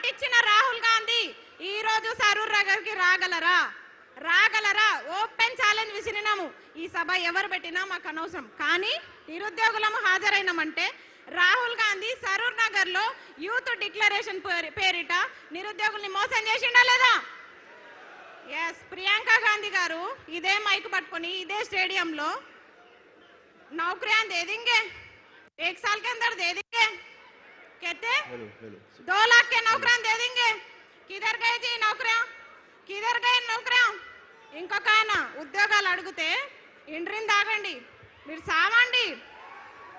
మాటిచ్చిన రాహుల్ గాంధీ ఈ రోజు సరూర్ నగర్కి రాగలరా? ఓపెన్ ఛాలెంజ్ విసిరినాము. ఈ సభ ఎవరు పెట్టినా మాకు అనవసరం, కానీ నిరుద్యోగులము హాజరైనామంటే రాహుల్ గాంధీ సరూర్ నగర్ లో యూత్ డిక్లరేషన్ పేరిట నిరుద్యోగుల్ని మోసం చేసిండా లేదా? ఎస్, ప్రియాంక గాంధీ గారు ఇదే మైక్ పట్టుకొని ఇదే స్టేడియంలో नौकरियां दे देंगे, 1 साल के अंदर दे देंगे, कहते 2 लाख के नौकरियां दे देंगे. किधर गए जी नौकरियां? किधर गए नौकरियां? ఇంకొక ఆయన ఉద్యోగాలు అడిగితే ఇంట్రీని తాగండి, మీరు సావండి,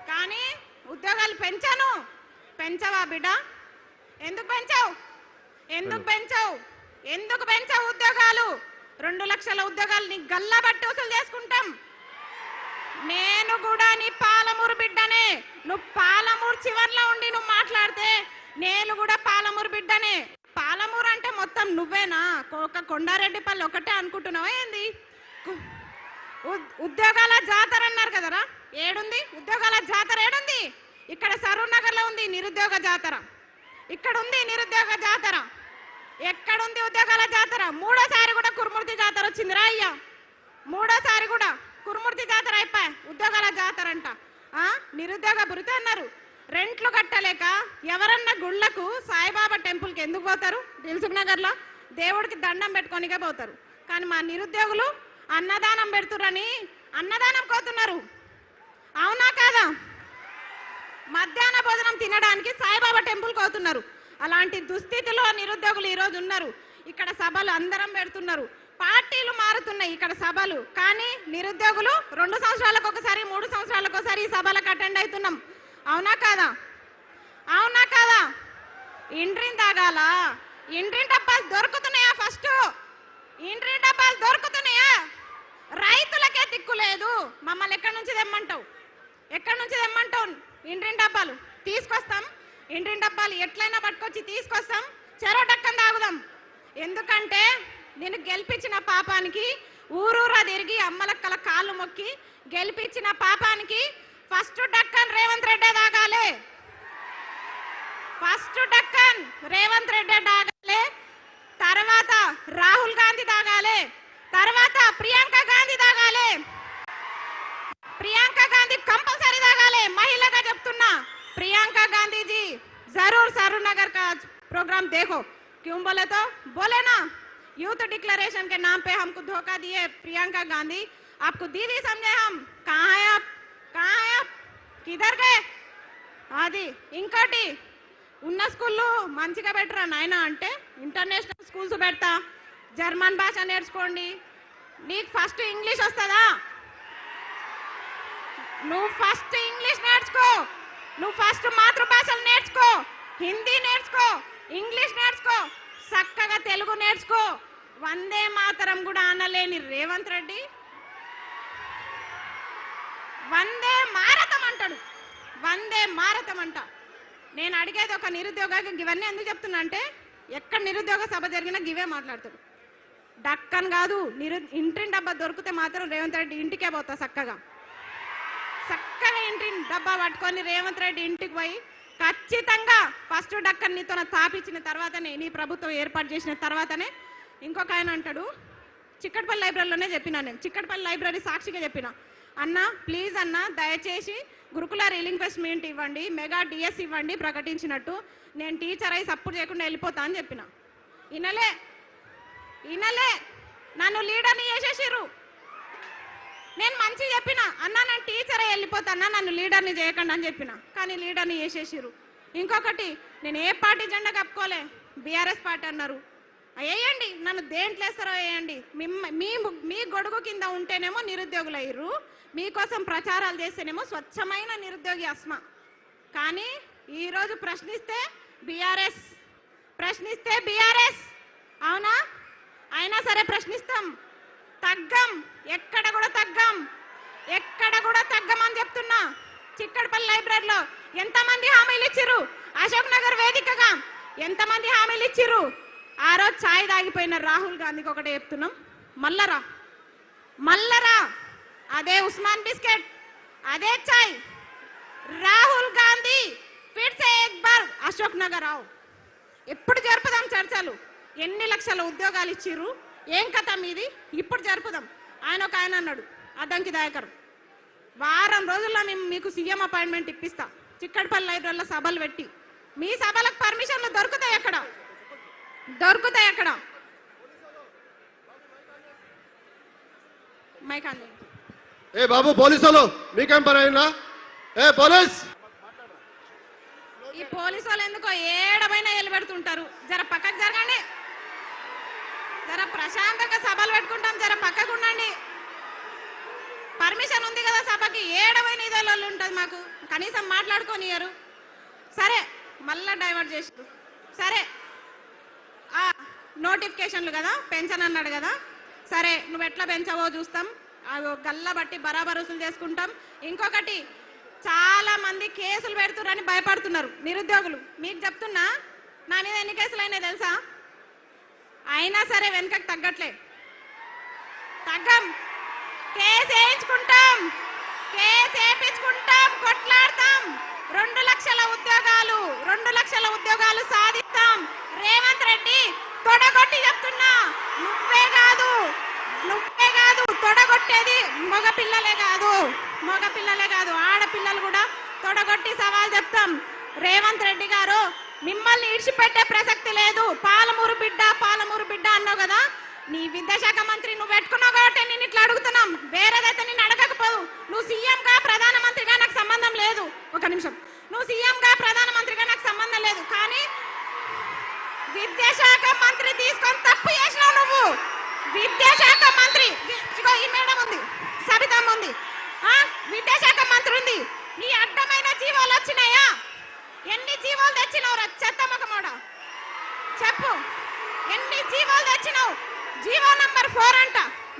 కానీ ఉద్యోగాలు పెంచవా బిడ్డ? ఎందుకు పెంచావు ఉద్యోగాలు? 2 లక్షల ఉద్యోగాలు నీ గల్లా బట్టి వసూలు చేసుకుంటాం. నేను కూడా నీ పాలమూరు బిడ్డనే. నువ్వు పాలమూరు చివర్లో ఉండి నువ్వు మాట్లాడితే నేను కూడా పాలమూరు బిడ్డనే. పాలమూరు అంటే మొత్తం నువ్వేనా? ఒక కొండారెడ్డిపల్లి ఒకటే అనుకుంటున్నావా ఏంది? ఉద్యోగాల జాతర అన్నారు కదరా, ఏడుంది ఉద్యోగాల జాతర? ఏడుంది? ఇక్కడ సరూర్ నగర్ లో ఉంది నిరుద్యోగ జాతర, ఇక్కడ ఉంది నిరుద్యోగ జాతర. ఎక్కడుంది ఉద్యోగాల జాతర? మూడోసారి కూడా కురుమూర్తి జాతర వచ్చిందిరా అయ్యా, మూడోసారి కూడా కురుమూర్తి జాతర అయిపోయా, ఉద్యోగాల జాతర అంట. నిరుద్యోగ భృతి అన్నారు. రెంట్లు కట్టలేక ఎవరన్నా గుళ్ళకు సాయిబాబా టెంపుల్కి ఎందుకు పోతారు? దిల్సుఖ్ నగర్లో దేవుడికి దండం పెట్టుకోనికే పోతారు. కానీ మా నిరుద్యోగులు అన్నదానం పెడుతురని అన్నదానం కోతున్నారు. అవునా కాదా? మధ్యాహ్న భోజనం తినడానికి సాయిబాబా టెంపుల్ కోతున్నారు. అలాంటి దుస్థితిలో నిరుద్యోగులు ఈరోజు ఉన్నారు. ఇక్కడ సభలు అందరం పెడుతున్నారు, పార్టీలు మారుతున్నాయి ఇక్కడ సభలు, కానీ నిరుద్యోగులు 2 సంవత్సరాలకు ఒకసారి 3 సంవత్సరాలకు ఒకసారి ఈ సభలకు అటెండ్ అవుతున్నాం. అవునా కాదా? ఇంట్రీని తాగాల? ఇంట్రీ డబ్బాలు దొరుకుతున్నాయా? ఫస్ట్ ఇంట్రీ డబ్బాలు దొరుకుతున్నాయా? రైతులకే దిక్కు లేదు. మమ్మల్ని ఎక్కడి నుంచి తెమ్మంటావు? ఇంట్రీ డబ్బాలు తీసుకొస్తాం. ఇంట్రీ డబ్బాలు ఎట్లయినా పట్టుకొచ్చి తీసుకొస్తాం, చెరో డక్కన్ తాగుదాం. ఎందుకంటే నేను గెలిపించిన పాపానికి ఊరూరా తిరిగి అమ్మలక్కల కాళ్ళు మొక్కి గెలిపించిన పాపానికి ఫస్ట్ డక్కన్ రేవంత్ రెడ్డి తాగాలి. ఫస్ట్ డక్కన్ రేవంత్ రెడ్డి తాగాలి, తర్వాత రాహుల్ గాంధీ తాగాలి, తర్వాత ప్రియాంక గాంధీ తాగాలి. ప్రియాంక గాంధీ కంపల్సరీ తాగాలి. మహిళగా చెప్తున్నా, प्रियंका गांधी जी जरूर सरूर नगर का प्रोग्राम देखो. क्यों बोले तो बोले ना, यूथ डिक्लेरेशन के नाम पे हमको धोखा दिए प्रियंका गांधी. आपको दीदी समझे हम? कहाँ है आप? किधर गए? అది ఇంకోటి ఉన్న స్కూల్లో మంచిగా బెటరా నాయన అంటే ఇంటర్నేషనల్ స్కూల్స్ పెడతా, జర్మన్ భాష నేర్చుకోండి. నీకు ఫస్ట్ ఇంగ్లీష్ వస్తుందా? నువ్వు ఫస్ట్ ఇంగ్లీష్ నేర్చుకో, నువ్వు ఫస్ట్ మాతృభాషలు నేర్చుకో, హిందీ నేర్చుకో, ఇంగ్లీష్ నేర్చుకో, చక్కగా తెలుగు నేర్చుకో. వందే మాతరం కూడా అనలేని రేవంత్ రెడ్డి వందే మారతం అంటాడు. వందే మారతం అంట. నేను అడిగేది ఒక నిరుద్యోగకి ఇవన్నీ ఎందుకు చెప్తున్నా అంటే, ఎక్కడ నిరుద్యోగ సభ జరిగినా గివే మాట్లాడతాడు. డక్కన్ కాదు, ఇంటి డబ్బా దొరికితే మాత్రం రేవంత్ రెడ్డి ఇంటికే పోతా. చక్కగా ఇంటి డబ్బా పట్టుకొని రేవంత్ రెడ్డి ఇంటికి పోయి ఖచ్చితంగా ఫస్ట్ డక్కన్ నీతో తాపించిన తర్వాతనే, నీ ప్రభుత్వం ఏర్పాటు చేసిన తర్వాతనే. ఇంకొక ఆయన అంటాడు, చిక్కడపల్లి లైబ్రరీలోనే చెప్పినా, నేను చిక్కడపల్లి లైబ్రరీ సాక్షిగా చెప్పిన, అన్న ప్లీజ్ అన్న దయచేసి గురుకుల రీలింక్వెస్ట్మెంట్ ఇవ్వండి, మెగా డిఎస్ ఇవ్వండి ప్రకటించినట్టు, నేను టీచర్ అయి సపోర్ట్ చేయకుండా వెళ్ళిపోతా అని చెప్పిన. ఇనలే నన్ను లీడర్ని చేసేసిర్రు. నేను మంచి చెప్పిన, అన్న నేను టీచర్ అయి వెళ్ళిపోతాన్నా, నన్ను లీడర్ని చేయకండి అని చెప్పిన, కానీ లీడర్ని చేసేసిర్రు. ఇంకొకటి, నేను ఏ పార్టీ జెండా కప్పుకోలే, బీఆర్ఎస్ పార్టీ అన్నారు. వేయండి, నన్ను దేంట్లో వేస్తారో వేయండి. మీ గొడుగు కింద ఉంటేనేమో నిరుద్యోగులు అయ్యారు, మీకోసం ప్రచారాలు చేస్తేనేమో స్వచ్ఛమైన నిరుద్యోగి అస్మ. కానీ ఈరోజు ప్రశ్నిస్తే బీఆర్ఎస్ అవునా? అయినా సరే ప్రశ్నిస్తాం, తగ్గం, ఎక్కడ కూడా తగ్గం అని చెప్తున్నా. చిక్కడపల్లి లైబ్రరీలో ఎంతమంది హామీలు ఇచ్చిర్రు? అశోక్ నగర్ వేదికగా ఎంతమంది హామీలు ఇచ్చిర్రు? ఆ రోజు ఛాయ్ తాగిపోయిన రాహుల్ గాంధీకి ఒకటే చెప్తున్నాం, మల్లరా అదే ఉస్మాన్ బిస్కెట్, అదే ఛాయ్. రాహుల్ గాంधी फिर से एक बार अशोक नगर आओ, ఎప్పుడు జరుపుదాం చర్చలు? ఎన్ని లక్షల ఉద్యోగాలు ఇచ్చిర్రు, ఏం కథ మీది? ఇప్పుడు జరుపుదాం. ఆయన అన్నాడు, అద్దంకి దయాకర్, వారం రోజుల్లో మీకు సీఎం అపాయింట్మెంట్ ఇప్పిస్తా, చిక్కడపల్లి లైబ్రరీలో సభలు పెట్టి. మీ సభలకు పర్మిషన్లు దొరుకుతాయి అక్కడ, దొరుకుతాయి అక్కడ. మైకాండి ఏ బాబు పోలీసులు మీకేం పని అయినా? ఏ పోలీస్, ఈ పోలీసు వాళ్ళు ఎందుకో ఏడమైనా పెడుతుంటారు. జర పక్కకు జరగండి, జర ప్రశాంతంగా సభలు పెట్టుకుంటాం, జర పక్కకు ఉండండి. పర్మిషన్ ఉంది కదా సభకి, ఏడమైన ఇదేళ్ళు ఉంటుంది మాకు, కనీసం మాట్లాడుకోనియరు. సరే మళ్ళా డైవర్ట్ చేసారు. సరే నోటిఫికేషన్లు కదా పెంచను అన్నాడు కదా, సరే నువ్వు ఎట్లా పెంచవో చూస్తాం, గల్ల బట్టి బరాబర్ వసూలు చేసుకుంటాం. ఇంకొకటి, చాలా మంది కేసులు పెడుతున్నారని భయపడుతున్నారు నిరుద్యోగులు. మీకు చెప్తున్నా, నా మీద ఎన్ని కేసులు అయినాయి తెలుసా? అయినా సరే వెనుకకు తగ్గట్లే, తగ్గం. Case వేయించుకుంటాం, case వేయించుకుంటాం, కొట్లాడతాం. 2 లక్షల ఉద్యోగాలు, 2 లక్షల ఉద్యోగాలు సాధిస్తాం. రేవంత్ రెడ్డి తొడగొట్టి చెప్తున్నా, నువ్వే కాదు తొడగొట్టేది మగపిల్లలే కాదు, ఆడపిల్లలు కూడా తొడగొట్టి సవాల్ చెప్తాం. రేవంత్ రెడ్డి గారు, మిమ్మల్ని ఇడిచిపెట్టే ప్రసక్తి లేదు. పాలమూరు బిడ్డ అన్నావు కదా, నీ విద్యాశాఖ మంత్రి నువ్వు పెట్టుకున్నావు కాబట్టి నేను ఇట్లా అడుగుతున్నాం. వేరేదైతే నేను అడగకపోదు. నువ్వు సీఎంగా ప్రధానమంత్రిగా నాకు సంబంధం లేదు. ఒక నిమిషం, నువ్వు సీఎంగా ప్రధానమంత్రిగా నాకు సంబంధం లేదు, కానీ విద్యాశాఖ మంత్రి తీసుకొని తప్పు చేసినావు నువ్వు. విద్యాశాఖ మంత్రి, ఇగో ఈ మేడం ఉంది, సబితమ్మ ఉంది, విద్యాశాఖ మంత్రి ఉంది. నీ అడ్డమైన జీవాలు వచ్చినాయా? ఎన్ని జీవాలు తెచ్చినావు రా చెత్తమ్మకమోడ? చెప్పు, ఎన్ని జీవాలు తెచ్చినావు? జీవో నంబర్ 4 అంట.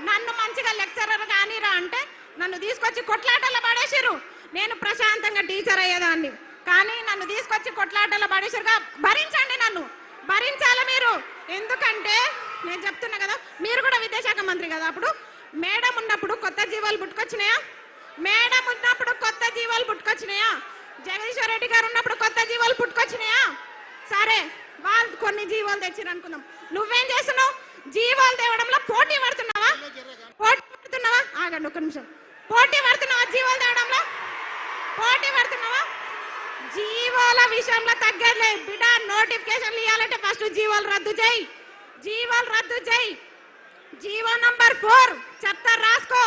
నన్ను మంచిగా లెక్చరర్ కానీరా అంటే నన్ను తీసుకొచ్చి కొట్లాటల్లో పడేసిర్రు. నేను ప్రశాంతంగా టీచర్ అయ్యేదాన్ని, కానీ నన్ను తీసుకొచ్చి కొట్లాటల్లో పడేసిరుగా. భరించండి, నన్ను భరించాలి మీరు. ఎందుకంటే నేను చెప్తున్నా కదా, మీరు కూడా విద్యాశాఖ మంత్రి కదా, అప్పుడు మేడం ఉన్నప్పుడు కొత్త జీవాలు పుట్టుకొచ్చినాయా? జగదీశ్వర్ రెడ్డి గారు ఉన్నప్పుడు కొత్త జీవాలు పుట్టుకొచ్చినాయా? సరే, వాళ్ళు కొన్ని జీవాలు తెచ్చిరు అనుకుందాం. నువ్వేం చేస్తున్నావు? జీవాలు తేవడంలో పోటీ పడుతున్నావా? ఆగండి ఒక నిమిషం. పోటీ పడుతున్నావా? జీవాలు తేవడంలో పోటీ పడుతున్నావా? జీవాల విషయంలో తగ్గలే బిడ్డ. నోటిఫికేషన్లు ఇవ్వాలంటే ఫస్ట్ జీవాలు రద్దు చేయి. జీవో నంబర్ 4 చెప్తా, రాసుకో.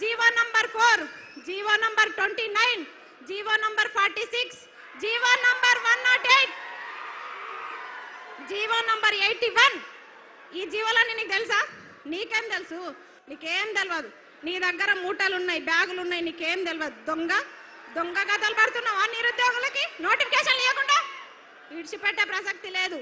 GO number 4, GO number 29, GO number 46, GO number 108, GO number 81. ఈ జీవోలన్నీ నీకు తెలుసా? నీకేం తెలుసు? నీకేం తెలియదు. నీ దగ్గర మూటలు ఉన్నాయి, బ్యాగులు ఉన్నాయి, నీకేం తెలియదు. దొంగ కథలు పడుతున్నావా నిరుద్యోగులకి? నోటిఫికేషన్ లేకుండా ఇడిచిపెట్టే ప్రసక్తి లేదు.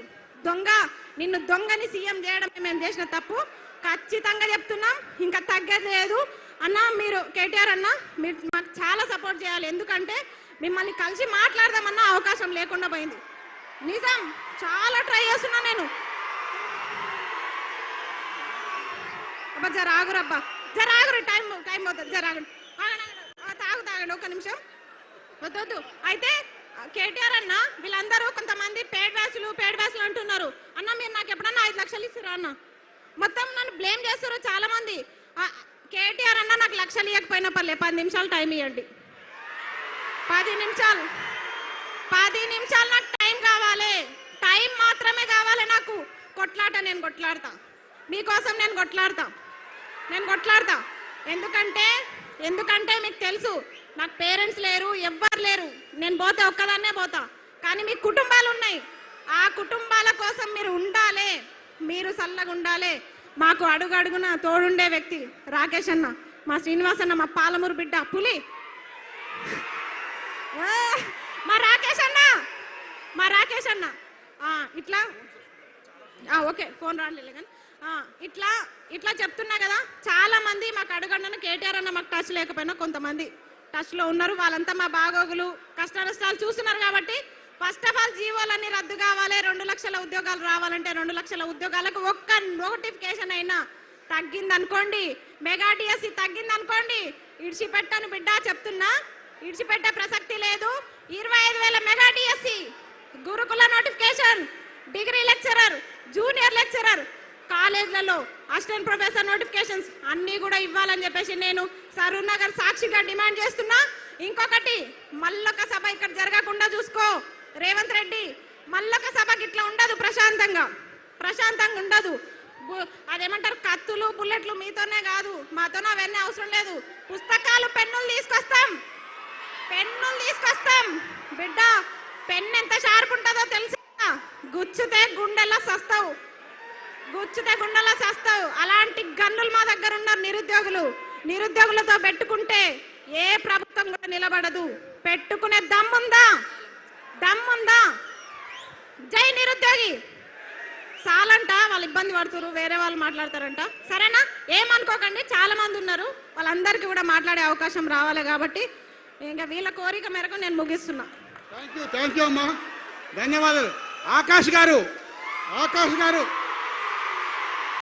నిన్ను దొంగని సీఎం చేయడం మేము చేసిన తప్పు, ఖచ్చితంగా చెప్తున్నాం. ఇంకా తగ్గేది లేదు అన్న. మీరు కేటీఆర్ అన్న, మీరు మాకు చాలా సపోర్ట్ చేయాలి. ఎందుకంటే మిమ్మల్ని కలిసి మాట్లాడదామన్న అవకాశం లేకుండా పోయింది. నిజం, చాలా ట్రై చేస్తున్నా నేను. అబ్బా జరాగురబ్బా, జరాగురు, టైం అవుతుంది, జరాగండి, తాగండి ఒక్క నిమిషం. వద్దు. అయితే కేటీఆర్ అన్న, వీళ్ళందరూ కొంతమంది పేడ్ బ్యాచ్లు అంటున్నారు. అన్న మీరు నాకు ఎప్పుడన్నా 5 లక్షలు ఇస్తారా అన్న? మొత్తం నన్ను బ్లేమ్ చేస్తారు చాలా మంది. కేటీఆర్ అన్న, నాకు లక్షలు ఇవ్వకపోయినా పర్లే, 10 నిమిషాలు టైం ఇవ్వండి. 10 నిమిషాలు నాకు టైం కావాలి. టైం మాత్రమే కావాలి నాకు. కొట్లాట నేను కొట్లాడతా, మీకోసం నేను కొట్లాడతా. ఎందుకంటే మీకు తెలుసు, నాకు పేరెంట్స్ లేరు, ఎవ్వరు లేరు. నేను పోతే ఒక్కదాన్నే పోతా, కానీ మీ కుటుంబాలు ఉన్నాయి. ఆ కుటుంబాల కోసం మీరు ఉండాలి, మీరు చల్లగా ఉండాలి. మాకు అడుగడుగున తోడుండే వ్యక్తి రాకేష్ అన్న, మా శ్రీనివాస్ అన్న, మా పాలమూరు బిడ్డ పులి, మా రాకేష్ అన్న ఇట్లా ఓకే, ఫోన్ రాలేదు కానీ ఇట్లా చెప్తున్నా కదా. చాలా మంది మాకు అడుగండి, కేటీఆర్ అన్న మాకు టచ్ లేకపోయినా కొంతమంది టచ్లో ఉన్నారు. వాళ్ళంతా మా బాగోగులు, కష్ట నష్టాలు చూస్తున్నారు. కాబట్టి ఫస్ట్ ఆఫ్ ఆల్ జీవోలన్నీ రద్దు కావాలి. 2 లక్షల ఉద్యోగాలు రావాలంటే 2 లక్షల ఉద్యోగాలకు ఒక్క నోటిఫికేషన్ అయినా తగ్గిందనుకోండి, మెగా డిఎస్సి తగ్గిందనుకోండి, ఇడిచిపెట్టాను బిడ్డ, చెప్తున్నా. ఇడిచిపెట్టే ప్రసక్తి లేదు. 25,000 మెగా డిఎస్సి, గురుకుల notification, degree lecturer, junior lecturer, కాలేజ్లలో అసిస్టెంట్ ప్రొఫెసర్ నోటిఫికేషన్స్ అన్నీ కూడా ఇవ్వాలని చెప్పేసి నేను సరూర్ నగర్ సాక్షిగా డిమాండ్ చేస్తున్నా. ఇంకొకటి, మల్లొక సభ ఇక్కడ జరగకుండా చూసుకో రేవంత్ రెడ్డి. మల్లొక సభకి ఇట్లా ఉండదు, ప్రశాంతంగా ఉండదు. అదేమంటారు, కత్తులు బుల్లెట్లు మీతోనే కాదు, మాతోనే అవన్నీ అవసరం లేదు. పుస్తకాలు, పెన్నులు తీసుకొస్తాం బిడ్డ. పెన్ను ఎంత షార్ప్ ఉంటుందో తెలుసా? గుచ్చితే గుండెలా సస్తావు. అలాంటి గన్నులు మా దగ్గర ఉన్నారు నిరుద్యోగులతో పెట్టుకుంటే ఏ ప్రభుత్వం కూడా నిలబడదు. పెట్టుకునే దమ్ముందా? జై నిరుద్యోగి. చాలంట, వాళ్ళు ఇబ్బంది పడుతున్నారు, వేరే వాళ్ళు మాట్లాడతారంట. సరేనా? ఏమనుకోకండి, చాలా మంది ఉన్నారు, వాళ్ళందరికీ కూడా మాట్లాడే అవకాశం రావాలి. కాబట్టి ఇంకా వీళ్ళ కోరిక మేరకు నేను ముగిస్తున్నా. థ్యాంక్ యూ అమ్మా, ధన్యవాదాలు. ఆకాష్ గారు